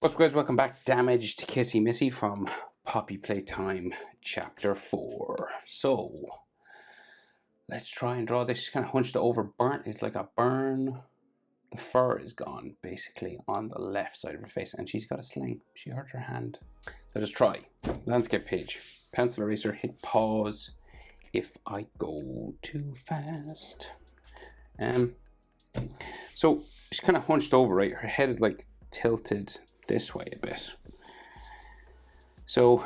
What's up guys, welcome back. Damaged Kissy Missy from Poppy Playtime Chapter 4. So, let's try and draw this. She's kind of hunched over, burnt. It's like a burn. The fur is gone, basically, on the left side of her face. And she's got a sling. She hurt her hand. Let us try. Landscape page. Pencil eraser, hit pause if I go too fast. So, she's kind of hunched over, right? Her head is like tilted this way a bit. So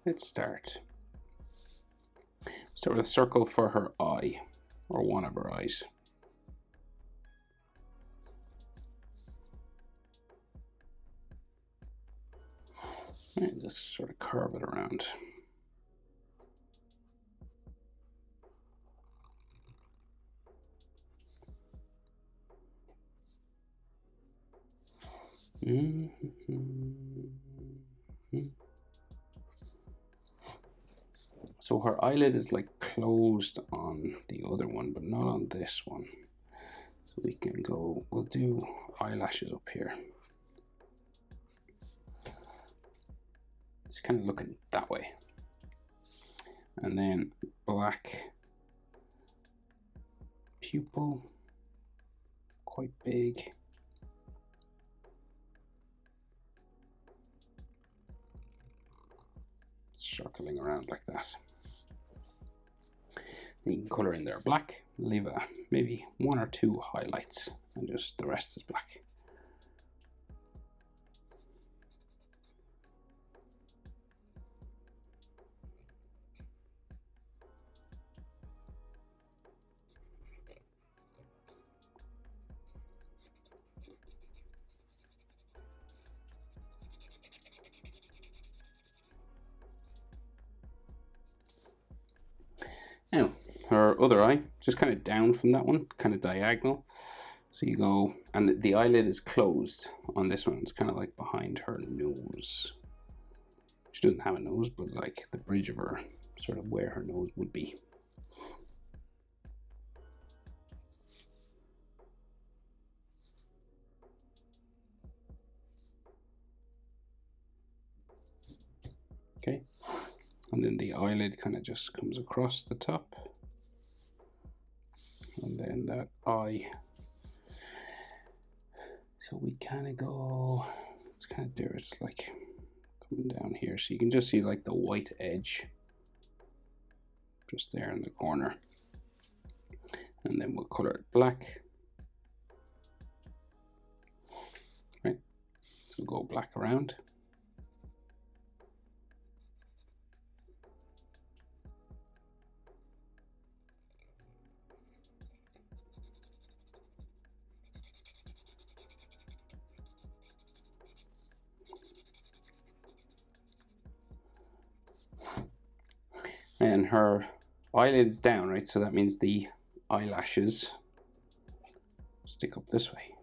let's start with a circle for her eye, or one of her eyes. And just sort of curve it around. So her eyelid is like closed on the other one, but not on this one. So we can go, we'll do eyelashes up here. It's kind of looking that way. And then black pupil, quite big. Circling around like that. And you can color in there black, leave maybe one or two highlights, and just the rest is black. Now, her other eye, just kind of down from that one, kind of diagonal. So you go, and the eyelid is closed on this one. It's kind of like behind her nose. She doesn't have a nose, but like the bridge of her, sort of where her nose would be. Okay. And then the eyelid kind of just comes across the top. And then that eye. So we kind of go, it's kind of there, it's like coming down here. So you can just see like the white edge just there in the corner. And then we'll color it black. Right, so we'll go black around. And her eyelid is down, right? So that means the eyelashes stick up this way.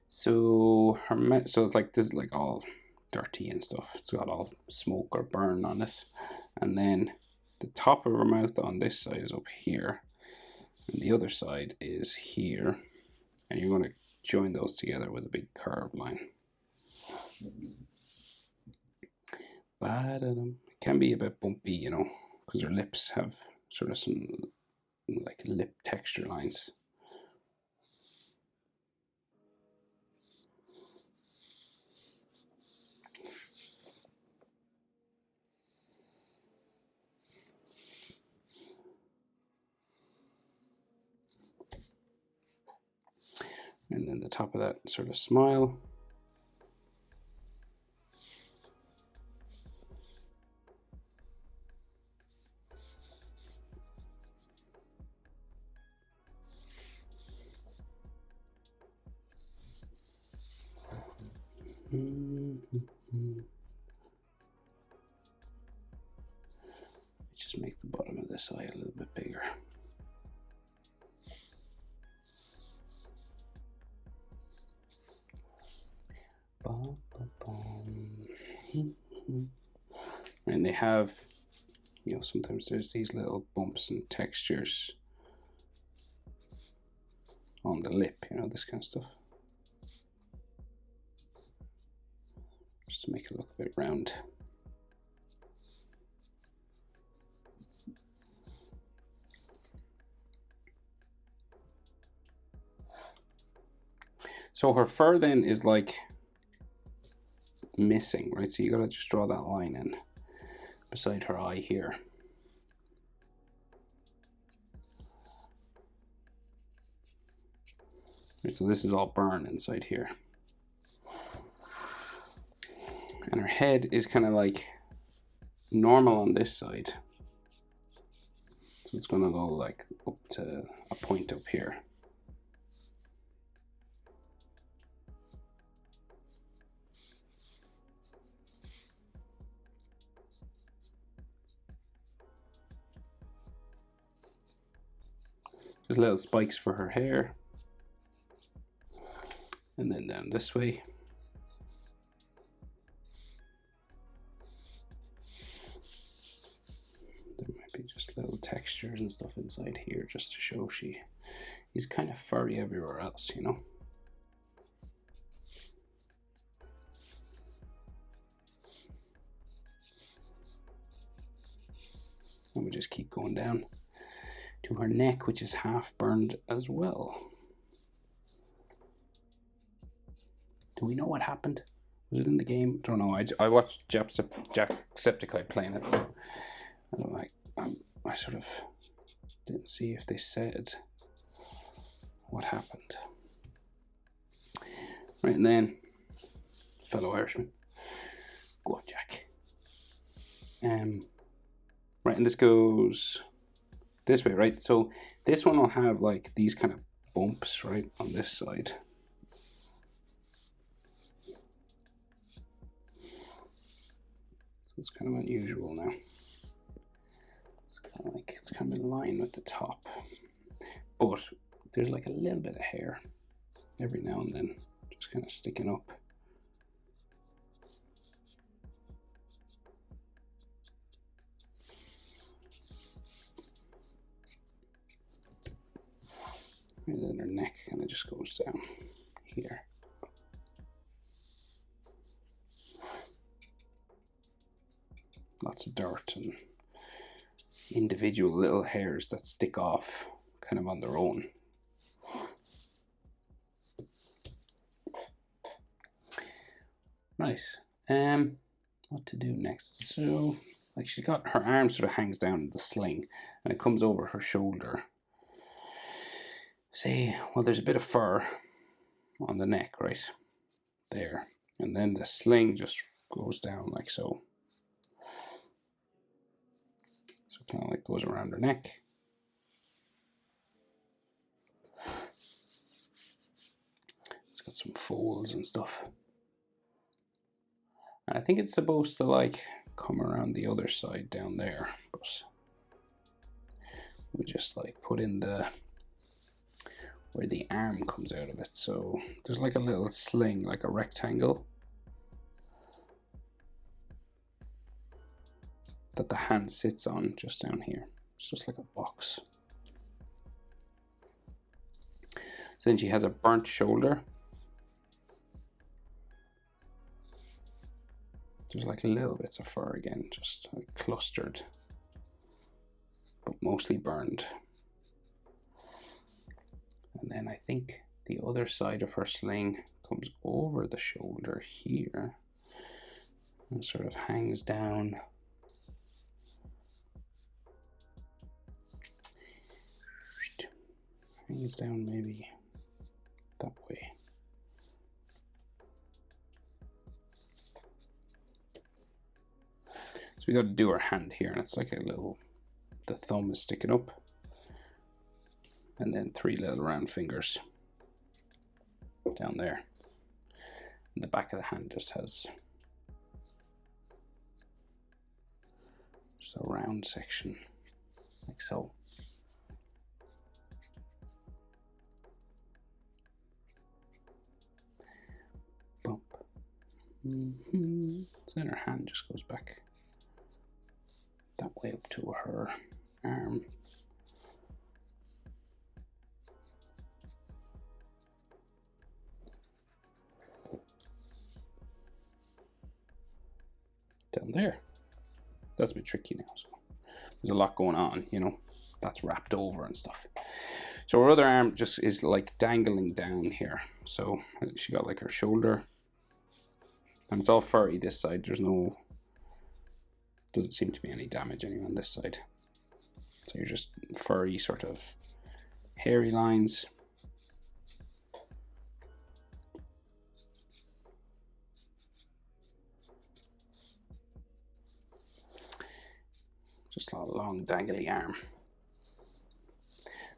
So so it's like, this is like all dirty and stuff. It's got all smoke or burn on it. And then the top of her mouth on this side is up here. And the other side is here. And you're going to join those together with a big curved line. But it can be a bit bumpy, you know, because her lips have sort of some like lip texture lines. And then the top of that sort of smile. Just make the bottom of this eye a little bit bigger. And they have you know, sometimes there's these little bumps and textures on the lip, you know, this kind of stuff. Just to make it look a bit round. So her fur then is like missing, right? So you gotta just draw that line in beside her eye here. So this is all burn inside here. And her head is kind of like normal on this side. So it's gonna go like up to a point up here. Just little spikes for her hair. And then down this way. There might be just little textures and stuff inside here just to show she's kind of furry everywhere else, you know. And we just keep going down to her neck, which is half burned as well. Do we know what happened? Was it in the game? I don't know. I watched Jacksepticeye playing it, so I don't like. I sort of didn't see if they said what happened. Right, and then fellow Irishman, go on, Jack. Right, and this goes this way, right? So this one will have like these kind of bumps, right, on this side. So it's kind of unusual now. It's kind of in line with the top, but there's like a little bit of hair every now and then just kind of sticking up. And then her neck kind of just goes down here. Lots of dirt and individual little hairs that stick off kind of on their own. Nice. What to do next? So, like, she's got her arm sort of hangs down in the sling and it comes over her shoulder. Say, well, there's a bit of fur on the neck, right there, and then the sling just goes down like so. So kind of like goes around her neck. It's got some folds and stuff. And I think it's supposed to like come around the other side down there, but we just like put in the where the arm comes out of it. So there's like a little sling, like a rectangle that the hand sits on just down here. It's just like a box. So then she has a burnt shoulder. There's like little bits of fur again, just like clustered, but mostly burned. And then I think the other side of her sling comes over the shoulder here and sort of hangs down. Hangs down maybe that way. So we got to do her hand here, and it's like a little, the thumb is sticking up, and then 3 little round fingers down there. And the back of the hand just has just a round section, like so. Bump. So then her hand just goes back that way up to her arm. Down there. That's a bit tricky now. So there's a lot going on, you know, that's wrapped over and stuff. So her other arm just is like dangling down here. So she got like her shoulder, and it's all furry this side. There's no, doesn't seem to be any damage anyway on this side. So you're just furry, sort of hairy lines. Just a long dangly arm.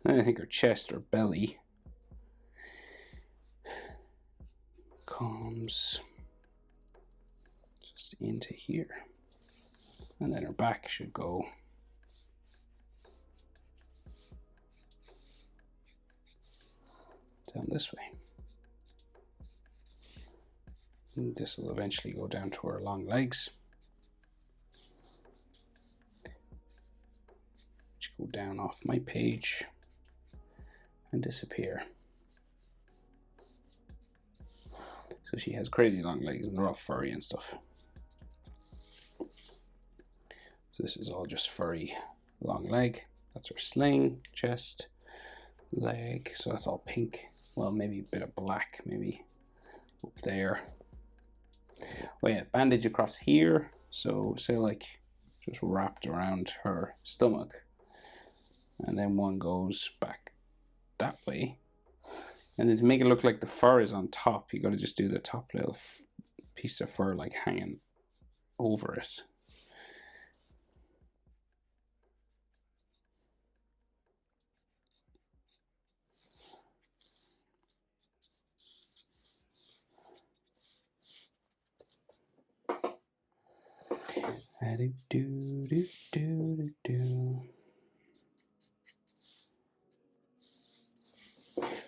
Then I think her chest or belly comes just into here. And then her back should go down this way. And this will eventually go down to her long legs, which go down off my page and disappear. So she has crazy long legs and they're all furry and stuff. So this is all just furry long leg. That's her sling, chest, leg. So that's all pink. Well, maybe a bit of black, maybe up there. Oh yeah, bandage across here. So say like just wrapped around her stomach. And then one goes back that way. And then to make it look like the fur is on top, you got to just do the top little piece of fur like hanging over it.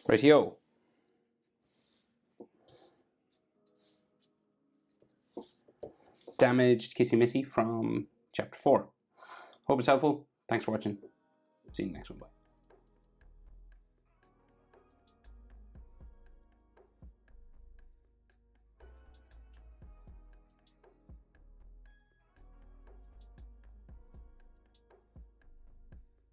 Rightio. Damaged Kissy Missy from chapter 4. Hope it's helpful. Thanks for watching. See you in the next one. Bye.